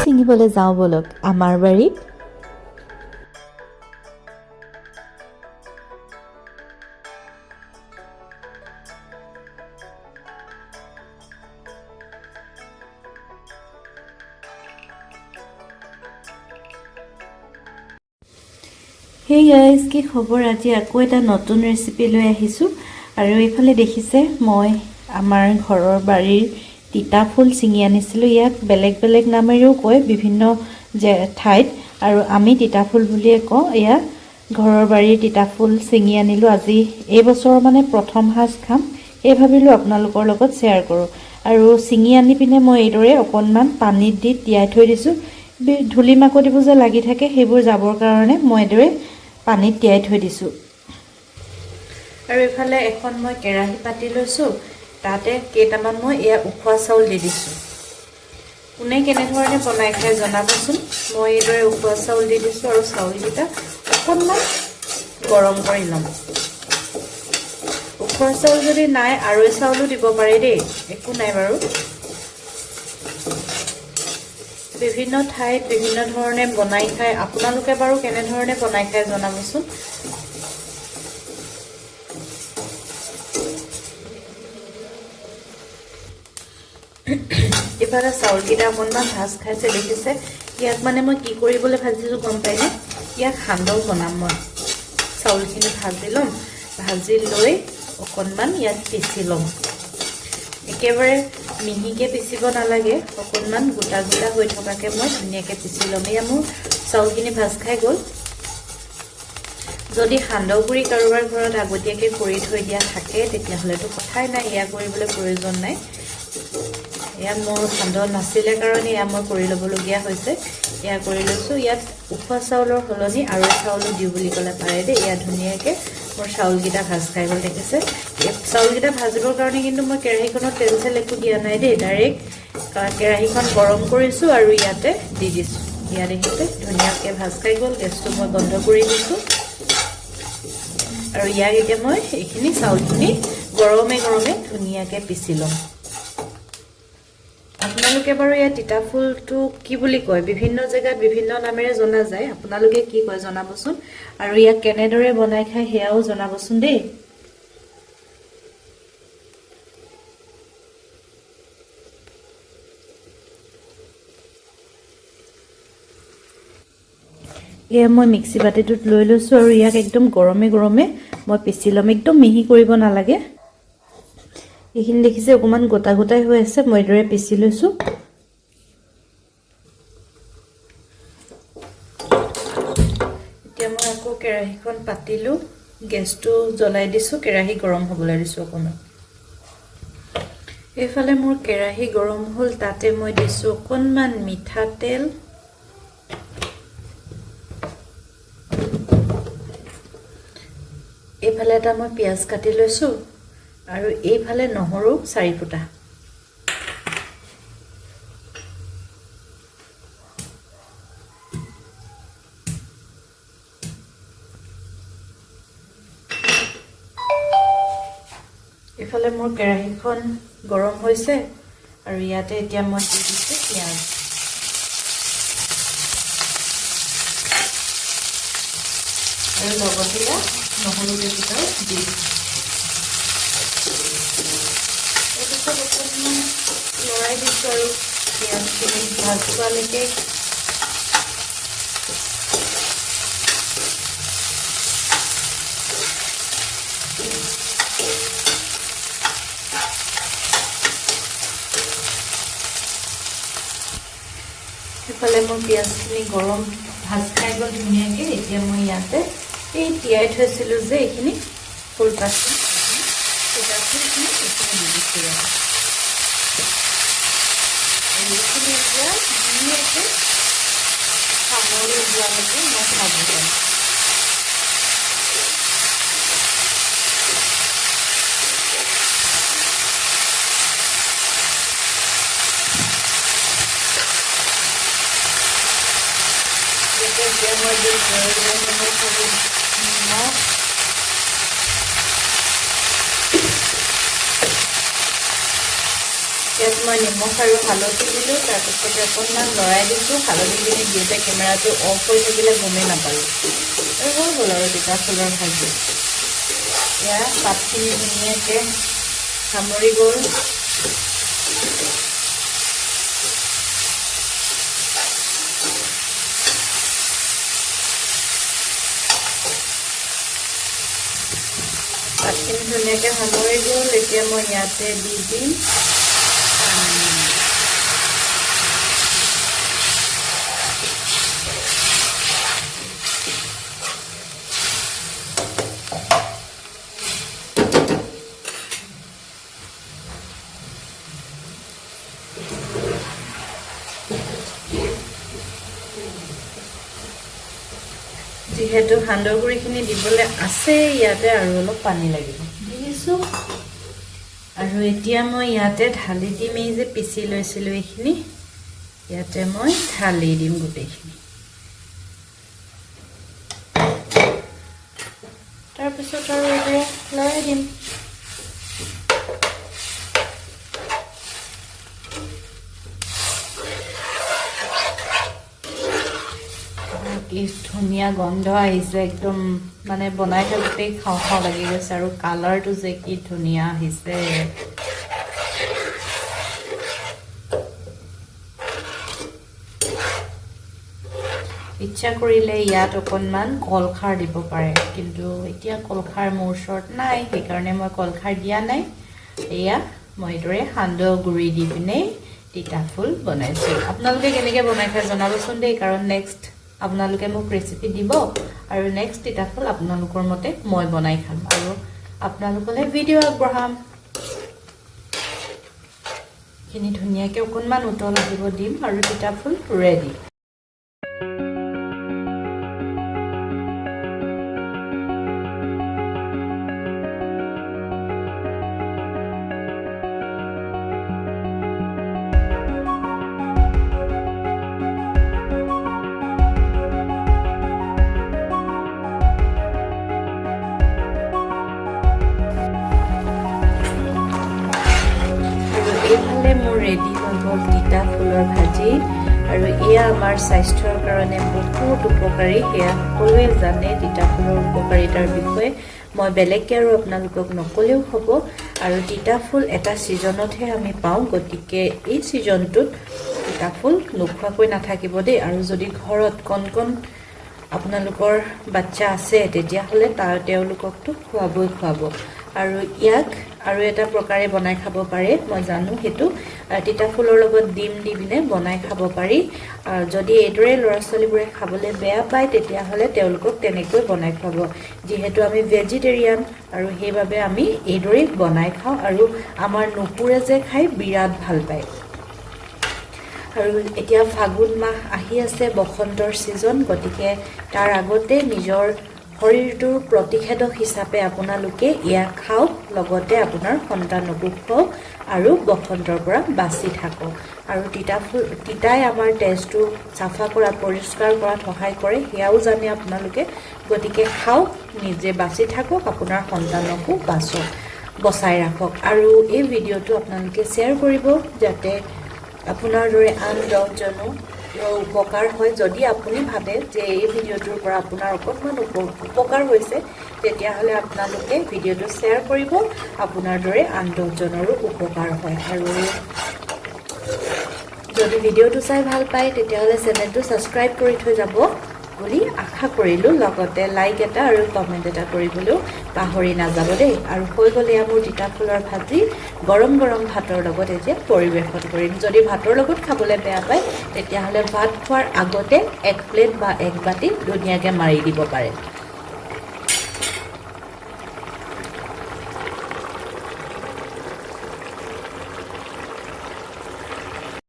ছিঙিবলৈ যাওঁ বলক আমাৰ বাৰীত। হেই গাইজ, কি খবৰ? আজি আকৌ এটা নতুন ৰেচিপি লৈ আহিছোঁ। আৰু এইফালে দেখিছে মই আমাৰ ঘৰৰ বাৰীৰ তিতা ফুল ছিঙি আনিছিলোঁ। ইয়াক বেলেগ বেলেগ নামেৰেও কয় বিভিন্ন ঠাইত, আৰু আমি তিতা ফুল বুলিয়ে কওঁ। ইয়াক ঘৰৰ বাৰীৰ তিতা ফুল ছিঙি আনিলোঁ। আজি এই বছৰৰ মানে প্ৰথম সাজ খাম, এই ভাবিলোঁ আপোনালোকৰ লগত শ্বেয়াৰ কৰোঁ। আৰু ছিঙি আনি পিনে মই এইদৰে অকণমান পানীত দি তিয়াই থৈ দিছোঁ। ধূলি মাকতিবোৰ যে লাগি থাকে সেইবোৰ যাবৰ কাৰণে মই এইদৰে পানীত তিয়াই থৈ দিছোঁ। আৰু এইফালে এখন মই কেৰাহী পাতি লৈছোঁ, তাতে কেইটামান মই এয়া উখোৱা চাউল দি দিছোঁ। কোনে কেনেধৰণে বনাই খাই জনাবচোন। মই এইদৰে উখোৱা চাউল দি দিছোঁ আৰু চাউলকেইটা অকণমান গৰম কৰি ল'ম। উখোৱা চাউল যদি নাই আৰৈ চাউলো দিব পাৰে দেই, একো নাই বাৰু। বিভিন্ন ঠাইত বিভিন্ন ধৰণে বনাই খায়, আপোনালোকে বাৰু কেনেধৰণে বনাই খায় জনাবচোন। ইফালে চাউলকেইটা অকণমান ভাজ খাইছে দেখিছে। ইয়াক মানে মই কি কৰিবলৈ ভাজিছোঁ গম পাইনে? ইয়াক সান্দহ বনাম মই। চাউলখিনি ভাজি ল'ম, ভাজি লৈ অকণমান ইয়াত পিচি ল'ম। একেবাৰে মিহিকৈ পিচিব নালাগে, অকণমান গোটা গোটা হৈ থকাকৈ মই ধুনীয়াকৈ পিচি ল'ম। এয়া মোৰ চাউলখিনি ভাজ খাই গ'ল। যদি সান্দহ গুড়ি কাৰোবাৰ ঘৰত আগতীয়াকৈ কৰি থৈ দিয়া থাকে তেতিয়াহ'লেতো কথাই নাই, এয়া কৰিবলৈ প্ৰয়োজন নাই। এয়া মোৰ সান্দহ নাছিলে কাৰণে এয়া মই কৰি ল'বলগীয়া হৈছে। এয়া কৰি লৈছোঁ। ইয়াত উখোৱা চাউলৰ সলনি আৰৈ চাউলো দিওঁ বুলি ক'লে পাৰে দেই। এয়া ধুনীয়াকৈ মোৰ চাউলকেইটা ভাজ খাই গ'ল দেখিছে। চাউলকেইটা ভাজিবৰ কাৰণে কিন্তু মই কেৰাহীখনত তেল চেল একো দিয়া নাই দেই, ডাইৰেক্ট কেৰাহীখন গৰম কৰিছোঁ আৰু ইয়াতে দি দিছোঁ। ইয়াত দেখিছে ধুনীয়াকৈ ভাজ খাই গ'ল। গেছটো মই বন্ধ কৰি দিছোঁ। আৰু ইয়াক এতিয়া মই এইখিনি চাউলখিনি গৰমে গৰমে ধুনীয়াকৈ পিচি ল'ম। আপোনালোকে বাৰু ইয়াত তিতা ফুলটো কি বুলি কয়? বিভিন্ন জেগাত বিভিন্ন নামেৰে জনা যায়। আপোনালোকে কি কয় জনাবচোন। আৰু ইয়াক কেনেদৰে বনাই খায় সেয়াও জনাবচোন দেই। এয়া মই মিক্সি বাতিটোত লৈ লৈছোঁ আৰু ইয়াক একদম গৰমে গৰমে মই পিচি ল'ম। একদম মিহি কৰিব নালাগে। এইখিনি দেখিছে অকণমান গোটা গোটাই হৈ আছে, মই এইদৰে পিচি লৈছোঁ। এতিয়া মই আকৌ কেৰাহীখন পাতিলোঁ, গেছটো জ্বলাই দিছোঁ, কেৰাহী গৰম হ'বলৈ দিছোঁ অকণমান। এইফালে মোৰ কেৰাহী গৰম হ'ল, তাতে মই দিছোঁ অকণমান মিঠাতেল। এইফালে এটা মই পিঁয়াজ কাটি লৈছোঁ আৰু এইফালে নহৰু 4 ফুটা। এইফালে মোৰ কেৰাহীখন গৰম হৈছে আৰু ইয়াতে এতিয়া মই দি দিছোঁ পিঁয়াজ। আৰু লগতে ইয়াত নহৰু কেইটাও দি দিছোঁ। তাৰপিছত অকণমান লৰাই দিছোঁ আৰু পিঁয়াজখিনি ভাজ খোৱালৈকে। সেইফালে মোৰ পিঁয়াজখিনি গৰম ভাজ খাই গ'ল ধুনীয়াকৈ। এতিয়া মই ইয়াতে এই তিয়াই থৈছিলোঁ যে এইখিনি ফুলপাতি, তিতা ফুলখিনি এইখিনি দি দিছোঁ ইয়াত। আৰু এইখিনি এতিয়া ধুনীয়াকৈ খাবলৈ যোৱালৈকে মই ভাজি ল'ম। এতিয়া মই যে ইয়াত মই নিমখ আৰু হালধি দিলোঁ, তাৰপিছতে অকণমান লৰাই দিছোঁ। হালধিখিনি দিওঁতে কেমেৰাটো অফ হৈ থাকিলে গমেই নাপালোঁ। আৰু হৈ গ'ল আৰু তিতা ফুলৰ ভাজি। এয়া পাতখিনি ধুনীয়াকৈ সামৰি গ'ল। পাতখিনি ধুনীয়াকৈ সামৰি গ'ল। এতিয়া মই ইয়াতে দি দিম যিহেতু সান্দহ গুড়িখিনি দিবলৈ আছে ইয়াতে, আৰু অলপ পানী লাগিব দি দিছোঁ। আৰু এতিয়া মই ইয়াতে ঢালি দিম। এই যে পিচি লৈছিলোঁ এইখিনি ইয়াতে মই ঢালি দিম গোটেইখিনি। তাৰপিছত আৰু এইদৰে লৰাই দিম। কি ধুনীয়া গন্ধ আহিছে, একদম মানে বনাই থাকোঁতেই খাওঁ খাওঁ লাগি গৈছে। আৰু কালাৰটো যে কি ধুনীয়া আহিছে। ইচ্ছা কৰিলে ইয়াত অকণমান কলখাৰ দিব পাৰে, কিন্তু এতিয়া কলখাৰ মোৰ ওচৰত নাই, সেইকাৰণে মই কলখাৰ দিয়া নাই। এয়া মই এইদৰে সান্দহ গুড়ি দি পিনে তিতা ফুল বনাইছোঁ। আপোনালোকে কেনেকৈ বনাই খায় জনাবচোন দেই, কাৰণ নেক্সট আপোনালোকে মোক ৰেচিপি দিব, আৰু নেক্সট তিতা ফুল আপোনালোকৰ মতে মই বনাই খাম আৰু আপোনালোকলৈ ভিডিঅ' আগবঢ়াম। এইখিনি ধুনীয়াকৈ অকণমান উতল আহিব দিম আৰু তিতা ফুল ৰেডি। এইফালে মোৰ ৰেডি হৈ গ'ল তিতা ফুলৰ ভাজি, আৰু এয়া আমাৰ স্বাস্থ্যৰ কাৰণে বহুত উপকাৰী। সেয়া সকলোৱে জানে তিতা ফুলৰ উপকাৰিতাৰ বিষয়ে, মই বেলেগকৈ আৰু আপোনালোকক নক'লেও হ'ব। আৰু তিতা ফুল এটা ছিজনতহে আমি পাওঁ, গতিকে এই ছিজনটোত তিতা ফুল নোখোৱাকৈ নাথাকিব দেই। আৰু যদি ঘৰত কণ কণ আপোনালোকৰ বাচ্চা আছে তেতিয়াহ'লে তেওঁলোককতো খুৱাব। আৰু ইয়াক আৰু এটা প্ৰকাৰে বনাই খাব পাৰে, মই জানো সেইটো। তিতা ফুলৰ লগত ডিম দি পিনে বনাই খাব পাৰি। যদি এইদৰে ল'ৰা ছোৱালীবোৰে খাবলৈ বেয়া পায় তেতিয়াহ'লে তেওঁলোকক তেনেকৈ বনাই খুৱাব। যিহেতু আমি ভেজিটেৰিয়ান আৰু সেইবাবে আমি এইদৰেই বনাই খাওঁ, আৰু আমাৰ নুপুৰে যে খাই বিৰাট ভাল পায়। আৰু এতিয়া ফাগুন মাহ আহি আছে, বসন্তৰ ছিজন, গতিকে তাৰ আগতে নিজৰ শৰীৰটোৰ প্ৰতিষেধক হিচাপে আপোনালোকে ইয়াক খাওক, লগতে আপোনাৰ সন্তানকো খুৱাওক আৰু বসন্তৰ পৰা বাচি থাকক। আৰু তিতাই আমাৰ তেজটো চাফা কৰাত, পৰিষ্কাৰ কৰাত সহায় কৰে, সেয়াও জানে আপোনালোকে। গতিকে খাওক, নিজে বাচি থাকক, আপোনাৰ সন্তানকো বচাই ৰাখক। আৰু এই ভিডিঅ'টো আপোনালোকে শ্বেয়াৰ কৰিব, যাতে আপোনাৰ দৰে আন 10জনো উপকাৰ হয়। যদি আপুনি ভাবে যে এই ভিডিঅ'টোৰ পৰা আপোনাৰ অকণমান উপকাৰ হৈছে, তেতিয়াহ'লে আপোনালোকে ভিডিঅ'টো শ্বেয়াৰ কৰিব, আপোনাৰ দৰে আন 10জনৰো উপকাৰ হয়। আৰু যদি ভিডিঅ'টো চাই ভাল পায় তেতিয়াহ'লে চেনেলটো ছাবস্ক্ৰাইব কৰি থৈ যাব বুলি আশা কৰিলোঁ। লগতে লাইক এটা আৰু কমেণ্ট এটা কৰিবলৈও পাহৰি নাযাব দেই। আৰু হৈ গ'লে মোৰ তিতা ফুলৰ ভাজি গৰম গৰম ভাতৰ লগত এতিয়া পৰিৱেশন কৰিম। যদি ভাতৰ লগত খাবলৈ বেয়া পায় তেতিয়াহ'লে ভাত খোৱাৰ আগতে 1 প্লেট বা 1 বাতি ধুনীয়াকৈ মাৰি দিব পাৰে।